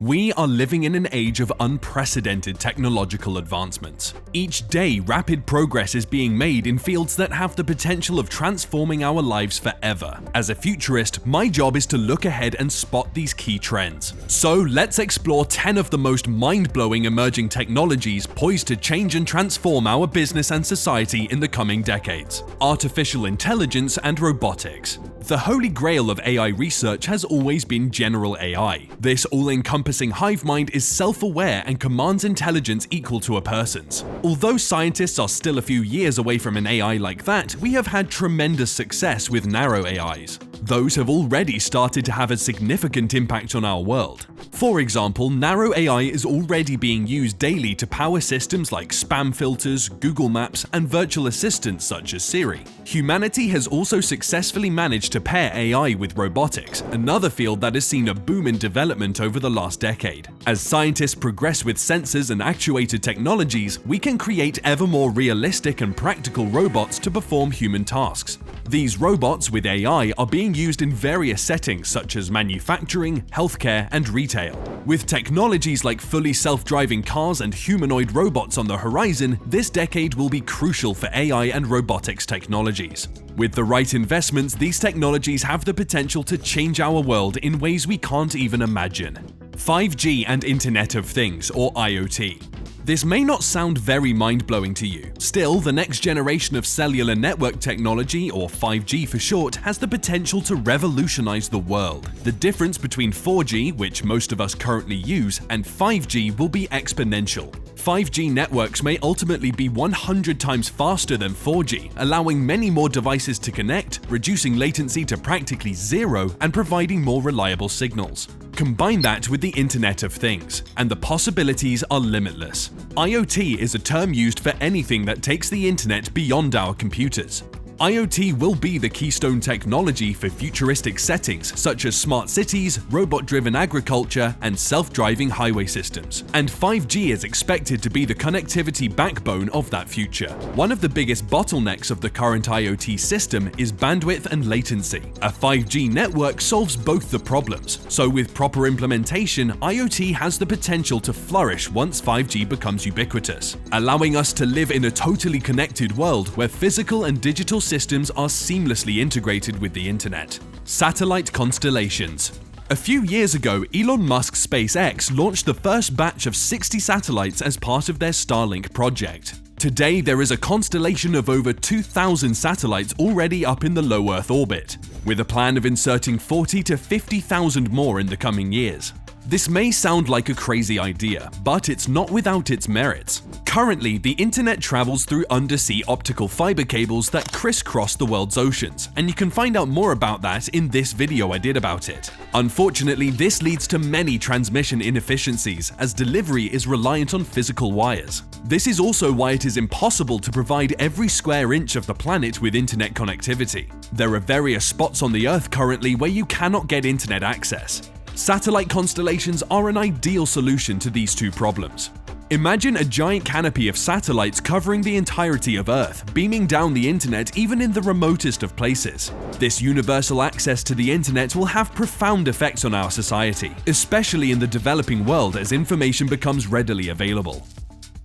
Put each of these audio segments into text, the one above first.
We are living in an age of unprecedented technological advancements. Each day, rapid progress is being made in fields that have the potential of transforming our lives forever. As a futurist, my job is to look ahead and spot these key trends. So let's explore 10 of the most mind-blowing emerging technologies poised to change and transform our business and society in the coming decades. Artificial intelligence and robotics. The holy grail of AI research has always been general AI. This all-encompassing hive mind is self-aware and commands intelligence equal to a person's. Although scientists are still a few years away from an AI like that, we have had tremendous success with narrow AIs. Those have already started to have a significant impact on our world. For example, narrow AI is already being used daily to power systems like spam filters, Google Maps, and virtual assistants such as Siri. Humanity has also successfully managed to pair AI with robotics, another field that has seen a boom in development over the last decade. As scientists progress with sensors and actuated technologies, we can create ever more realistic and practical robots to perform human tasks. These robots with AI are being used in various settings such as manufacturing, healthcare, and retail. With technologies like fully self-driving cars and humanoid robots on the horizon, this decade will be crucial for AI and robotics technologies. With the right investments, these technologies have the potential to change our world in ways we can't even imagine. 5G and Internet of Things, or IoT. This may not sound very mind-blowing to you. Still, the next generation of cellular network technology, or 5G for short, has the potential to revolutionize the world. The difference between 4G, which most of us currently use, and 5G will be exponential. 5G networks may ultimately be 100 times faster than 4G, allowing many more devices to connect, reducing latency to practically zero, and providing more reliable signals. Combine that with the Internet of Things, and the possibilities are limitless. IoT is a term used for anything that takes the internet beyond our computers. IoT will be the keystone technology for futuristic settings such as smart cities, robot-driven agriculture, and self-driving highway systems. And 5G is expected to be the connectivity backbone of that future. One of the biggest bottlenecks of the current IoT system is bandwidth and latency. A 5G network solves both the problems, so with proper implementation, IoT has the potential to flourish once 5G becomes ubiquitous, allowing us to live in a totally connected world where physical and digital systems are seamlessly integrated with the internet. Satellite constellations. A few years ago, Elon Musk's SpaceX launched the first batch of 60 satellites as part of their Starlink project. Today, there is a constellation of over 2,000 satellites already up in the low Earth orbit, with a plan of inserting 40 to 50,000 more in the coming years. This may sound like a crazy idea, but it's not without its merits. Currently, the internet travels through undersea optical fiber cables that crisscross the world's oceans, and you can find out more about that in this video I did about it. Unfortunately, this leads to many transmission inefficiencies as delivery is reliant on physical wires. This is also why it is impossible to provide every square inch of the planet with internet connectivity. There are various spots on the Earth currently where you cannot get internet access. Satellite constellations are an ideal solution to these two problems. Imagine a giant canopy of satellites covering the entirety of Earth, beaming down the internet even in the remotest of places. This universal access to the internet will have profound effects on our society, especially in the developing world as information becomes readily available.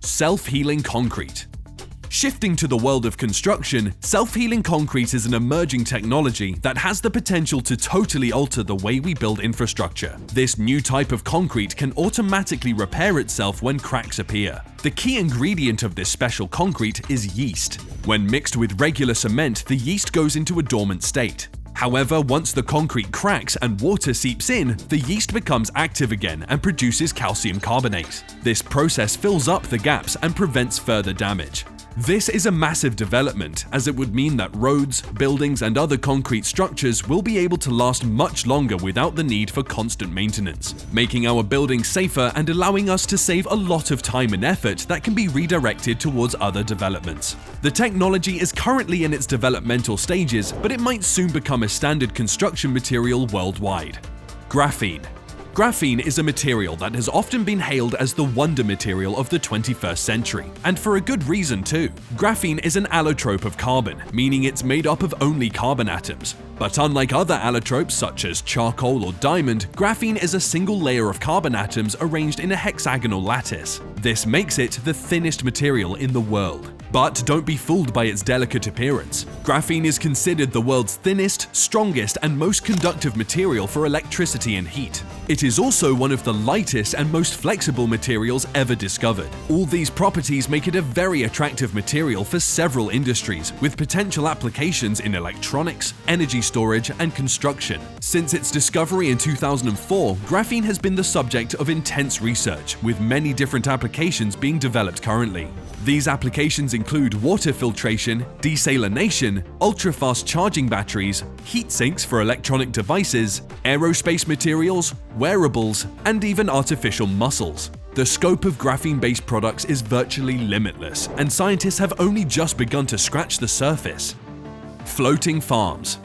Self-healing concrete. Shifting to the world of construction, self-healing concrete is an emerging technology that has the potential to totally alter the way we build infrastructure. This new type of concrete can automatically repair itself when cracks appear. The key ingredient of this special concrete is yeast. When mixed with regular cement, the yeast goes into a dormant state. However, once the concrete cracks and water seeps in, the yeast becomes active again and produces calcium carbonate. This process fills up the gaps and prevents further damage. This is a massive development, as it would mean that roads, buildings, and other concrete structures will be able to last much longer without the need for constant maintenance, making our buildings safer and allowing us to save a lot of time and effort that can be redirected towards other developments. The technology is currently in its developmental stages, but it might soon become a standard construction material worldwide. Graphene. Graphene is a material that has often been hailed as the wonder material of the 21st century, and for a good reason too. Graphene is an allotrope of carbon, meaning it's made up of only carbon atoms. But unlike other allotropes such as charcoal or diamond, graphene is a single layer of carbon atoms arranged in a hexagonal lattice. This makes it the thinnest material in the world. But don't be fooled by its delicate appearance. Graphene is considered the world's thinnest, strongest, and most conductive material for electricity and heat. It is also one of the lightest and most flexible materials ever discovered. All these properties make it a very attractive material for several industries, with potential applications in electronics, energy storage, and construction. Since its discovery in 2004, graphene has been the subject of intense research, with many different applications being developed currently. These applications include water filtration, desalination, ultra-fast charging batteries, heat sinks for electronic devices, aerospace materials, wearables, and even artificial muscles. The scope of graphene-based products is virtually limitless, and scientists have only just begun to scratch the surface. Floating farms.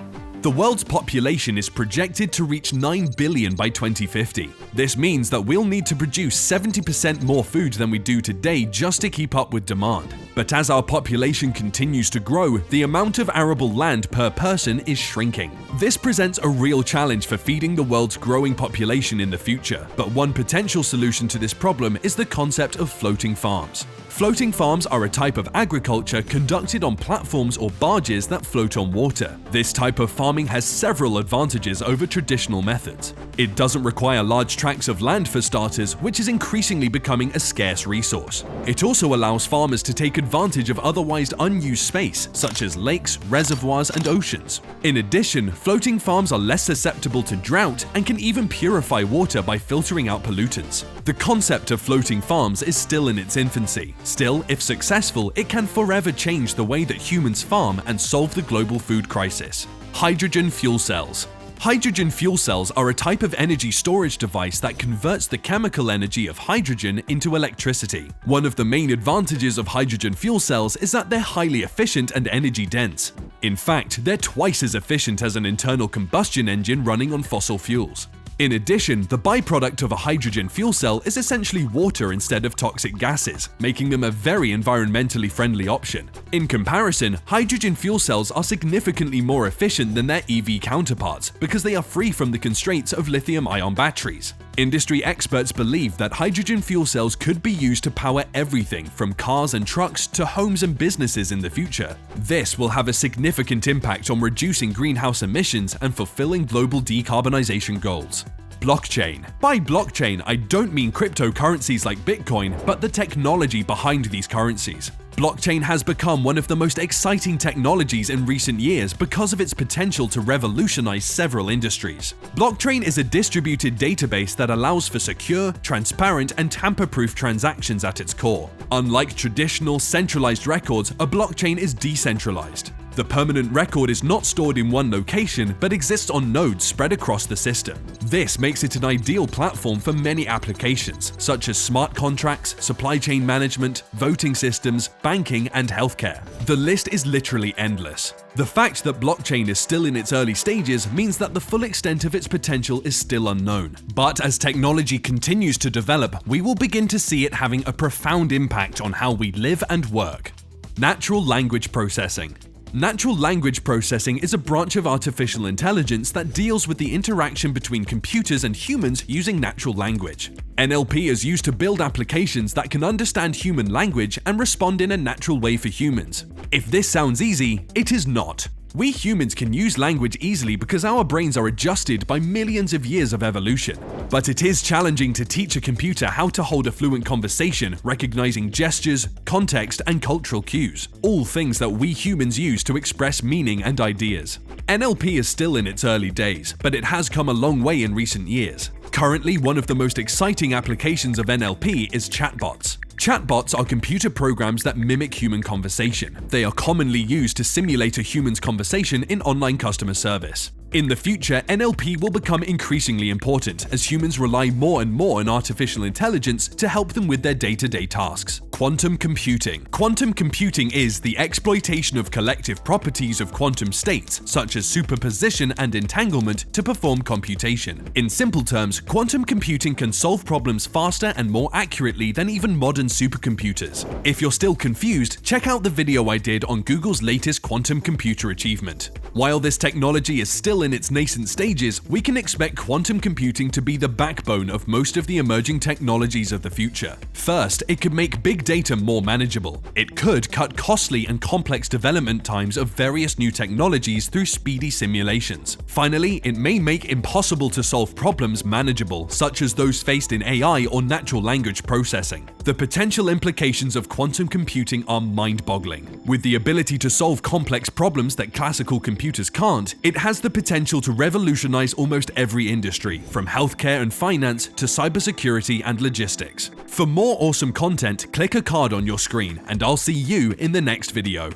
The world's population is projected to reach 9 billion by 2050. This means that we'll need to produce 70% more food than we do today just to keep up with demand. But as our population continues to grow, the amount of arable land per person is shrinking. This presents a real challenge for feeding the world's growing population in the future, but one potential solution to this problem is the concept of floating farms. Floating farms are a type of agriculture conducted on platforms or barges that float on water. This type of farming has several advantages over traditional methods. It doesn't require large tracts of land for starters, which is increasingly becoming a scarce resource. It also allows farmers to take advantage of otherwise unused space, such as lakes, reservoirs, and oceans. In addition, floating farms are less susceptible to drought and can even purify water by filtering out pollutants. The concept of floating farms is still in its infancy. Still, if successful, it can forever change the way that humans farm and solve the global food crisis. Hydrogen fuel cells. Hydrogen fuel cells are a type of energy storage device that converts the chemical energy of hydrogen into electricity. One of the main advantages of hydrogen fuel cells is that they're highly efficient and energy dense. In fact, they're twice as efficient as an internal combustion engine running on fossil fuels. In addition, the byproduct of a hydrogen fuel cell is essentially water instead of toxic gases, making them a very environmentally friendly option. In comparison, hydrogen fuel cells are significantly more efficient than their EV counterparts because they are free from the constraints of lithium-ion batteries. Industry experts believe that hydrogen fuel cells could be used to power everything from cars and trucks to homes and businesses in the future. This will have a significant impact on reducing greenhouse emissions and fulfilling global decarbonization goals. Blockchain. By blockchain, I don't mean cryptocurrencies like Bitcoin, but the technology behind these currencies. Blockchain has become one of the most exciting technologies in recent years because of its potential to revolutionize several industries. Blockchain is a distributed database that allows for secure, transparent, and tamper-proof transactions at its core. Unlike traditional centralized records, a blockchain is decentralized. The permanent record is not stored in one location, but exists on nodes spread across the system. This makes it an ideal platform for many applications, such as smart contracts, supply chain management, voting systems, banking, and healthcare. The list is literally endless. The fact that blockchain is still in its early stages means that the full extent of its potential is still unknown. But as technology continues to develop, we will begin to see it having a profound impact on how we live and work. Natural language processing. Natural language processing is a branch of artificial intelligence that deals with the interaction between computers and humans using natural language. NLP is used to build applications that can understand human language and respond in a natural way for humans. If this sounds easy, it is not. We humans can use language easily because our brains are adjusted by millions of years of evolution. But it is challenging to teach a computer how to hold a fluent conversation, recognizing gestures, context, and cultural cues, all things that we humans use to express meaning and ideas. NLP is still in its early days, but it has come a long way in recent years. Currently, one of the most exciting applications of NLP is chatbots. Chatbots are computer programs that mimic human conversation. They are commonly used to simulate a human's conversation in online customer service. In the future, NLP will become increasingly important as humans rely more and more on artificial intelligence to help them with their day-to-day tasks. Quantum computing. Quantum computing is the exploitation of collective properties of quantum states, such as superposition and entanglement, to perform computation. In simple terms, quantum computing can solve problems faster and more accurately than even modern supercomputers. If you're still confused, check out the video I did on Google's latest quantum computer achievement. While this technology is still in its nascent stages, we can expect quantum computing to be the backbone of most of the emerging technologies of the future. First, it could make big data more manageable. It could cut costly and complex development times of various new technologies through speedy simulations. Finally, it may make impossible to solve problems manageable, such as those faced in AI or natural language processing. The potential implications of quantum computing are mind-boggling. With the ability to solve complex problems that classical computers can't, it has the potential to revolutionize almost every industry, from healthcare and finance to cybersecurity and logistics. For more awesome content, click a card on your screen, and I'll see you in the next video.